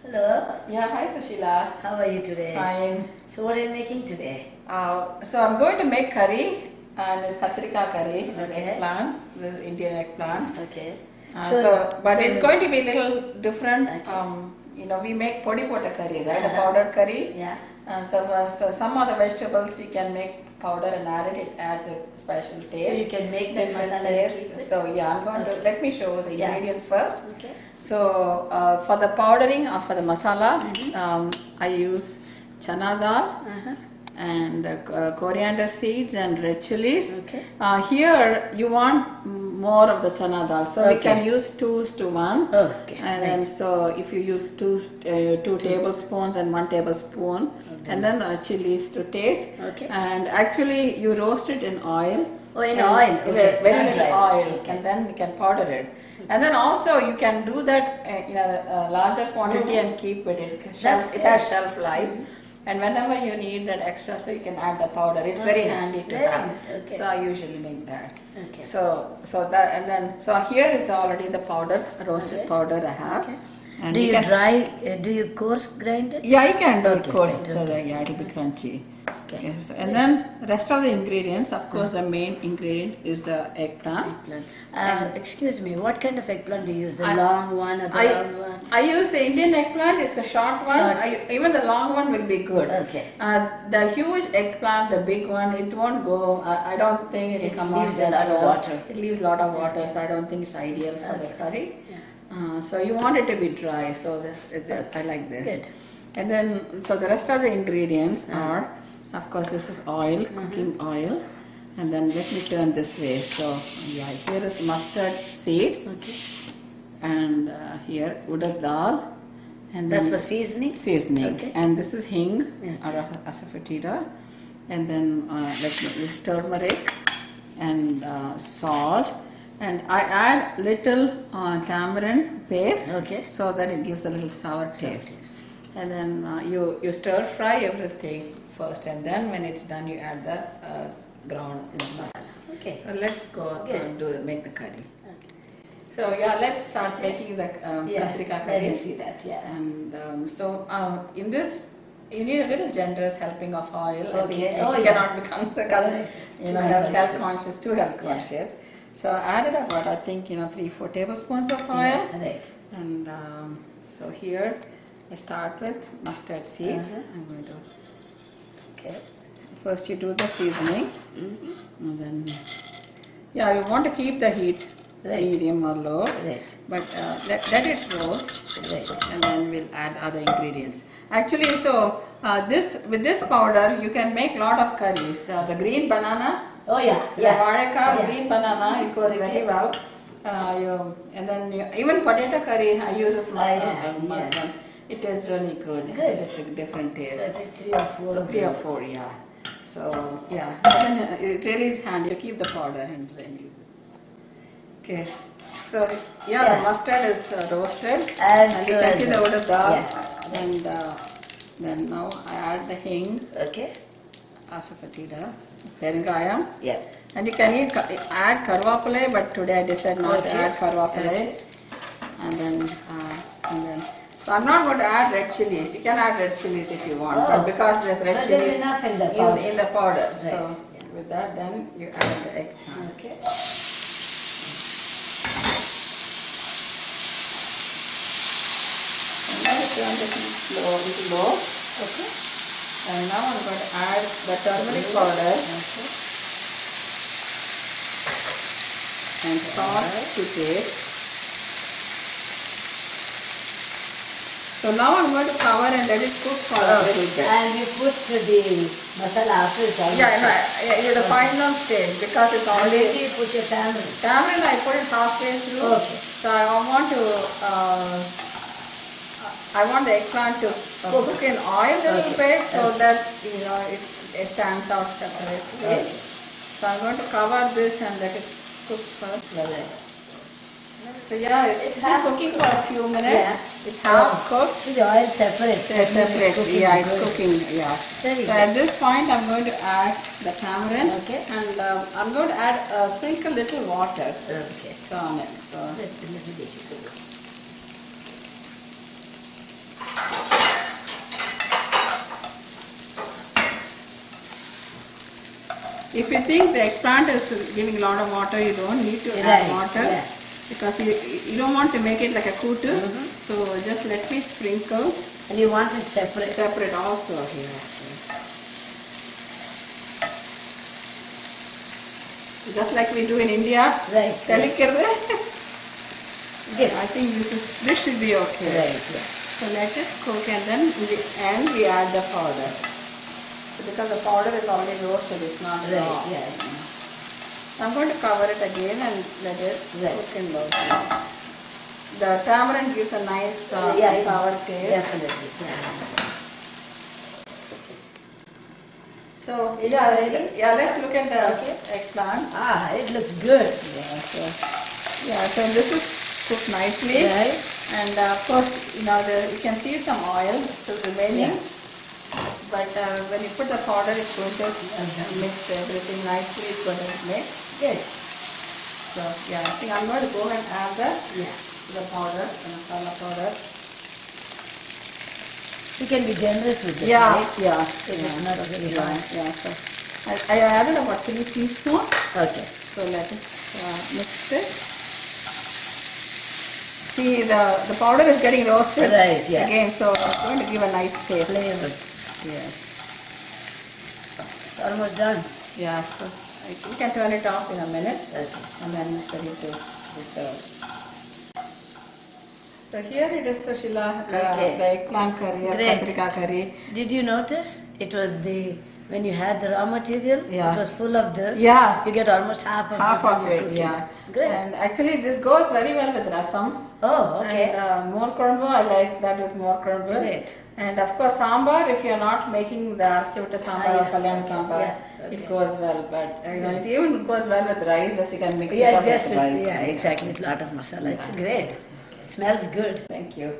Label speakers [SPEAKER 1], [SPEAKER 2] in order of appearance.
[SPEAKER 1] Hello.
[SPEAKER 2] Yeah, hi Sushila.
[SPEAKER 1] How are you today?
[SPEAKER 2] Fine.
[SPEAKER 1] So what are you making today?
[SPEAKER 2] So I'm going to make curry, and it's katrika curry. There's
[SPEAKER 1] Okay.
[SPEAKER 2] eggplant, there's Indian eggplant.
[SPEAKER 1] Okay.
[SPEAKER 2] But it's going to be a little different.
[SPEAKER 1] Okay.
[SPEAKER 2] We make Podipotta curry, right? A powdered curry.
[SPEAKER 1] Yeah.
[SPEAKER 2] So some of the vegetables you can make powder and add it. It adds a special taste.
[SPEAKER 1] So you can make that
[SPEAKER 2] different
[SPEAKER 1] masala
[SPEAKER 2] taste.
[SPEAKER 1] and keep it?
[SPEAKER 2] So yeah, I'm going to let me show the ingredients first.
[SPEAKER 1] Okay.
[SPEAKER 2] So for the powdering or for the masala, I use chana dal and coriander seeds and red chilies.
[SPEAKER 1] Okay.
[SPEAKER 2] Here you want more of the chana dal, so we can use 2:1.
[SPEAKER 1] Oh, okay.
[SPEAKER 2] And then so if you use two tablespoons and 1 tablespoon, and then chilies to taste.
[SPEAKER 1] Okay.
[SPEAKER 2] And actually you roast it in oil.
[SPEAKER 1] Oh, in oil. Okay.
[SPEAKER 2] Very
[SPEAKER 1] Not
[SPEAKER 2] little
[SPEAKER 1] dry.
[SPEAKER 2] oil, and then we can powder it. And then also you can do that in a larger quantity and keep it. It has shelf life. And whenever you need that extra, so you can add the powder. It's very handy to have.
[SPEAKER 1] Okay.
[SPEAKER 2] So I usually make that.
[SPEAKER 1] Okay.
[SPEAKER 2] So here is already the powder, roasted powder I have.
[SPEAKER 1] Okay.
[SPEAKER 2] And
[SPEAKER 1] Do you do you coarse grind it?
[SPEAKER 2] Yeah, you can do it coarse,
[SPEAKER 1] right,
[SPEAKER 2] so that it will be crunchy.
[SPEAKER 1] Okay.
[SPEAKER 2] Yes. And then rest of the ingredients, of course, the main ingredient is the eggplant.
[SPEAKER 1] Eggplant. Excuse me, what kind of eggplant do you use? The long one or the round one?
[SPEAKER 2] I use the Indian eggplant. It's the short one. Even the long one will be good.
[SPEAKER 1] Okay.
[SPEAKER 2] The huge eggplant, the big one, it won't go. I don't think it will come out.
[SPEAKER 1] It leaves a lot of water.
[SPEAKER 2] It leaves a lot of water, so I don't think it's ideal for the curry. So you want it to be dry, so I like this.
[SPEAKER 1] Good.
[SPEAKER 2] And then, so the rest of the ingredients are, of course, this is oil, cooking oil. And then let me turn this way. So, yeah, here is mustard seeds.
[SPEAKER 1] Okay.
[SPEAKER 2] And here, urad dal. And
[SPEAKER 1] That's for seasoning?
[SPEAKER 2] Seasoning.
[SPEAKER 1] Okay.
[SPEAKER 2] And this is hing, or asafoetida. And then this turmeric and salt. And I add little tamarind paste, so that it gives a little sour taste. And then you stir fry everything first, and then when it's done, you add the ground masala. Okay. So let's go make the curry. Okay. So yeah, let's start making the katrika curry.
[SPEAKER 1] Let me see that. Yeah.
[SPEAKER 2] And in this, you need a little generous helping of oil.
[SPEAKER 1] Okay.
[SPEAKER 2] I think you cannot become health conscious, too health conscious. So I added about, I think, 3-4 tablespoons of oil.
[SPEAKER 1] Yeah, right.
[SPEAKER 2] And so here I start with mustard seeds. I'm going to.
[SPEAKER 1] Okay.
[SPEAKER 2] First you do the seasoning. And then, you want to keep the heat medium or low.
[SPEAKER 1] Right.
[SPEAKER 2] But let it roast.
[SPEAKER 1] Right.
[SPEAKER 2] And then we'll add other ingredients. Actually, so with this powder, you can make a lot of curries. The green banana.
[SPEAKER 1] Oh yeah,
[SPEAKER 2] The vareka, green banana, it goes very well. And then even potato curry, I use as masala. It is really good. It's a different taste.
[SPEAKER 1] So it is 3 or 4.
[SPEAKER 2] So 3 or 4, yeah. So yeah, then it really is handy to keep the powder and then use it. Okay. So the mustard is roasted, and you can see the urad dal. And then now I add the hing.
[SPEAKER 1] Okay.
[SPEAKER 2] Asafoetida, perengayam.
[SPEAKER 1] Yeah.
[SPEAKER 2] And you can add karvapale, but today I decided not to add karvapale. And then, so I'm not going to add red chilies. You can add red chilies if you want, but because there's red chilies in the powder. Right. So with that, then you add the eggplant.
[SPEAKER 1] Okay.
[SPEAKER 2] And now you turn the heat little low. Okay. And now I'm going to add the turmeric powder and salt to taste. So now I'm going to cover and let it cook for a little bit.
[SPEAKER 1] And you put the masala after it's already
[SPEAKER 2] the final stage, because it's already.
[SPEAKER 1] And you put your tamarind.
[SPEAKER 2] Tamarind I put it halfway through.
[SPEAKER 1] Okay.
[SPEAKER 2] So I want the eggplant to cook in oil a little bit, so that it stands out separately. Okay. So I'm going to cover this and let it cook first. So it's been cooking for a few minutes. Yeah. It's half cooked.
[SPEAKER 1] See, the oil separates.
[SPEAKER 2] It's cooking. Yeah. So at this point, I'm going to add the tamarind.
[SPEAKER 1] Okay.
[SPEAKER 2] And I'm going to add sprinkle little water.
[SPEAKER 1] Okay.
[SPEAKER 2] So on it. So
[SPEAKER 1] that's a little bit.
[SPEAKER 2] If you think the eggplant is giving a lot of water, you don't need to add water.
[SPEAKER 1] Yeah.
[SPEAKER 2] Because you don't want to make it like a kutu. So just let me sprinkle.
[SPEAKER 1] And you want it separate?
[SPEAKER 2] Separate also here. Just like we do in India.
[SPEAKER 1] Right.
[SPEAKER 2] Good. I think this should be okay.
[SPEAKER 1] Right. Yeah.
[SPEAKER 2] So let it cook, and then we add the powder. So because the powder is already roasted, it's not raw.
[SPEAKER 1] Yeah.
[SPEAKER 2] So I'm going to cover it again and let it cook in low heat. The tamarind gives a nice sour taste.
[SPEAKER 1] Definitely.
[SPEAKER 2] So let's look at the eggplant.
[SPEAKER 1] It looks good.
[SPEAKER 2] So this is cooked nicely.
[SPEAKER 1] Right.
[SPEAKER 2] And of course, you can see some oil still remaining.
[SPEAKER 1] Yeah.
[SPEAKER 2] But when you put the powder, it's going to mix everything nicely. It's going to mix.
[SPEAKER 1] Good.
[SPEAKER 2] So I think I'm going to go and add the powder, the masala powder.
[SPEAKER 1] You can be generous with it,
[SPEAKER 2] right?
[SPEAKER 1] If it's not very hard.
[SPEAKER 2] So I added about 3 teaspoons.
[SPEAKER 1] Okay.
[SPEAKER 2] So let us mix it. See, the powder is getting roasted again, so it's going to give a nice taste.
[SPEAKER 1] Flavor.
[SPEAKER 2] Yes.
[SPEAKER 1] It's almost done.
[SPEAKER 2] So we can turn it off in a minute, and then it's ready to be served. So here it is, Sushila, the eggplant curry or paprika curry.
[SPEAKER 1] Did you notice? It was when you had the raw material, it was full of this.
[SPEAKER 2] Yeah.
[SPEAKER 1] You get almost half of it. Great.
[SPEAKER 2] And actually this goes very well with rasam.
[SPEAKER 1] Oh, okay.
[SPEAKER 2] And more kurumbu, I like that with more kurumbu.
[SPEAKER 1] Great.
[SPEAKER 2] And of course sambar, if you are not making the archivita sambar or kalyana sambar, it goes well. But it even goes well with rice, as you can mix it up with rice.
[SPEAKER 1] Exactly, with a lot of masala. It's great. It smells good.
[SPEAKER 2] Thank you.